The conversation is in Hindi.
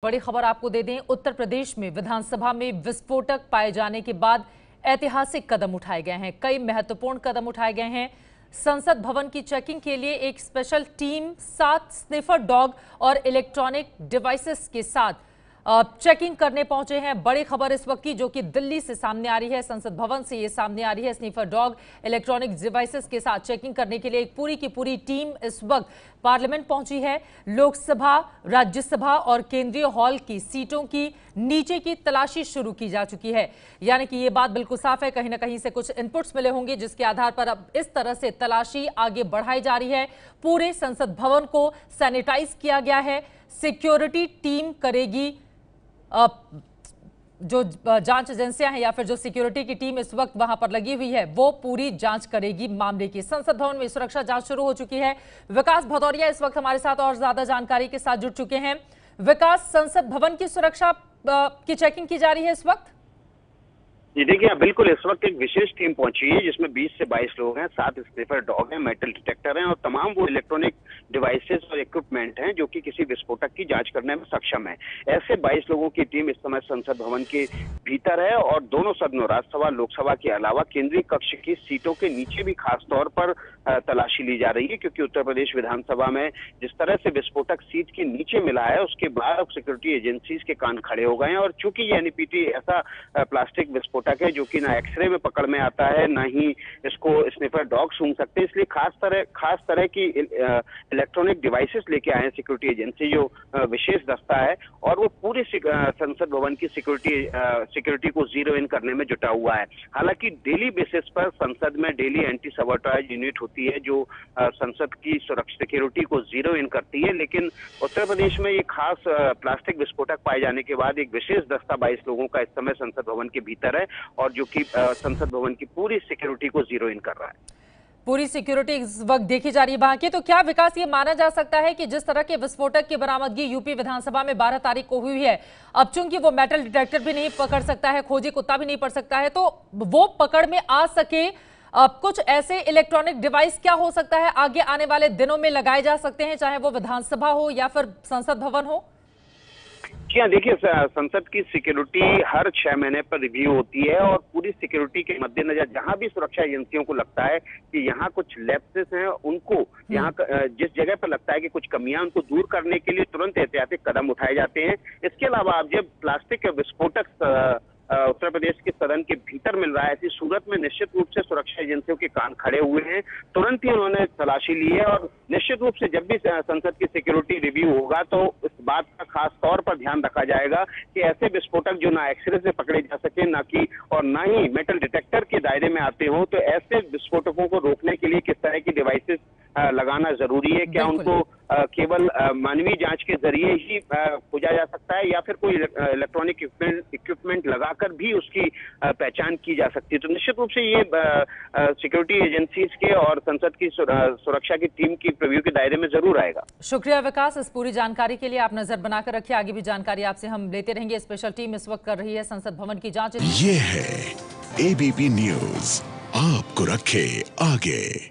बड़ी खबर आपको दे दें। उत्तर प्रदेश में विधानसभा में विस्फोटक पाए जाने के बाद ऐतिहासिक कदम उठाए गए हैं। कई महत्वपूर्ण कदम उठाए गए हैं। संसद भवन की चेकिंग के लिए एक स्पेशल टीम 7 स्निफर डॉग और इलेक्ट्रॉनिक डिवाइसेस के साथ चेकिंग करने पहुंचे हैं। बड़ी खबर इस वक्त की जो कि दिल्ली से सामने आ रही है, संसद भवन से ये सामने आ रही है। स्निफर डॉग इलेक्ट्रॉनिक डिवाइसेस के साथ चेकिंग करने के लिए एक पूरी की पूरी टीम इस वक्त पार्लियामेंट पहुंची है। लोकसभा, राज्यसभा और केंद्रीय हॉल की सीटों की नीचे की तलाशी शुरू की जा चुकी है। यानी कि ये बात बिल्कुल साफ है, कहीं ना कहीं से कुछ इनपुट्स मिले होंगे जिसके आधार पर अब इस तरह से तलाशी आगे बढ़ाई जा रही है। पूरे संसद भवन को सैनिटाइज किया गया है। सिक्योरिटी टीम करेगी, जो जांच एजेंसियां हैं या फिर जो सिक्योरिटी की टीम इस वक्त वहां पर लगी हुई है वो पूरी जांच करेगी मामले की। संसद भवन में सुरक्षा जांच शुरू हो चुकी है। विकास भदौरिया इस वक्त हमारे साथ और ज्यादा जानकारी के साथ जुड़ चुके हैं। विकास, संसद भवन की सुरक्षा की चेकिंग की जा रही है इस वक्त? जी देखिए, बिल्कुल इस वक्त एक विशेष टीम पहुंची है जिसमें 20 से 22 लोग हैं, 7 स्निफर डॉग हैं, मेटल डिटेक्टर हैं और तमाम वो इलेक्ट्रॉनिक डिवाइसेस और इक्विपमेंट हैं जो कि किसी विस्फोटक की जांच करने में सक्षम है। ऐसे 22 लोगों की टीम इस समय संसद भवन के भीतर है और दोनों सदनों, राज्यसभा, लोकसभा के अलावा केंद्रीय कक्ष की सीटों के नीचे भी खास तौर पर तलाशी ली जा रही है, क्योंकि उत्तर प्रदेश विधानसभा में जिस तरह से विस्फोटक सीट के नीचे मिला है उसके बाद अब सिक्योरिटी एजेंसीज के कान खड़े हो गए हैं। और चूंकि ये एनईपीटी ऐसा प्लास्टिक विस्फोटक है जो कि ना एक्सरे में पकड़ में आता है, ना ही इसको स्निफर डॉग सूंघ सकते, इसलिए खास तरह की इलेक्ट्रॉनिक डिवाइसेस लेके आए हैं सिक्योरिटी एजेंसी, जो विशेष दस्ता है और वो पूरे संसद भवन की सिक्योरिटी को जीरो इन करने में जुटा हुआ है। हालांकि डेली बेसिस पर संसद में डेली एंटी सबोटाज यूनिट होती है जो संसद की सुरक्षा सिक्योरिटी को जीरो इन करती है, लेकिन उत्तर प्रदेश में ये खास प्लास्टिक विस्फोटक पाए जाने के बाद एक विशेष दस्ता 22 लोगों का इस समय संसद भवन के भीतर है और जो कि संसद भवन की पूरी सिक्योरिटी को जीरो इन कर रहा है। पूरी सिक्योरिटी इस वक्त देखी जा रही है वहां की। तो क्या विकास, ये माना जा सकता है कि जिस तरह के विस्फोटक की बरामदगी यूपी विधानसभा में 12 तारीख को हुई है, अब चूंकि वो मेटल डिटेक्टर भी नहीं पकड़ सकता है, खोजी कुत्ता भी नहीं पकड़ सकता है, तो वो पकड़ में आ सके कुछ ऐसे इलेक्ट्रॉनिक डिवाइस क्या हो सकता है आगे आने वाले दिनों में लगाए जा सकते हैं, चाहे वो विधानसभा हो या फिर संसद भवन हो? जी हाँ, देखिए, संसद की सिक्योरिटी हर 6 महीने पर रिव्यू होती है और पूरी सिक्योरिटी के मद्देनजर जहां भी सुरक्षा एजेंसियों को लगता है कि यहाँ कुछ लैप्सेस हैं, उनको यहाँ जिस जगह पर लगता है कि कुछ कमियां, उनको दूर करने के लिए तुरंत एहतियाती कदम उठाए जाते हैं। इसके अलावा अब जब प्लास्टिक के विस्फोटक उत्तर प्रदेश के सदन के भीतर मिल रहा है, ऐसी सूरत में निश्चित रूप से सुरक्षा एजेंसियों के कान खड़े हुए हैं। तुरंत ही उन्होंने तलाशी ली है और निश्चित रूप से जब भी संसद की सिक्योरिटी रिव्यू होगा तो इस बात का खास तौर पर ध्यान रखा जाएगा कि ऐसे विस्फोटक जो ना एक्सरे से पकड़े जा सके, ना कि और ना ही मेटल डिटेक्टर के दायरे में आते हो, तो ऐसे विस्फोटकों को रोकने के लिए किस तरह की डिवाइसेस लगाना जरूरी है। क्या उनको केवल मानवीय जांच के जरिए ही खोजा जा सकता है या फिर कोई इलेक्ट्रॉनिक इक्विपमेंट लगाकर भी उसकी पहचान की जा सकती है? तो निश्चित रूप से ये सिक्योरिटी एजेंसीज के और संसद की सुरक्षा की टीम की प्रीव्यू के दायरे में जरूर आएगा। शुक्रिया विकास, इस पूरी जानकारी के लिए। आप नजर बनाकर रखिए, आगे भी जानकारी आपसे हम लेते रहेंगे। स्पेशल टीम इस वक्त कर रही है संसद भवन की जांच। ये है एबीपी न्यूज, आपको रखे आगे।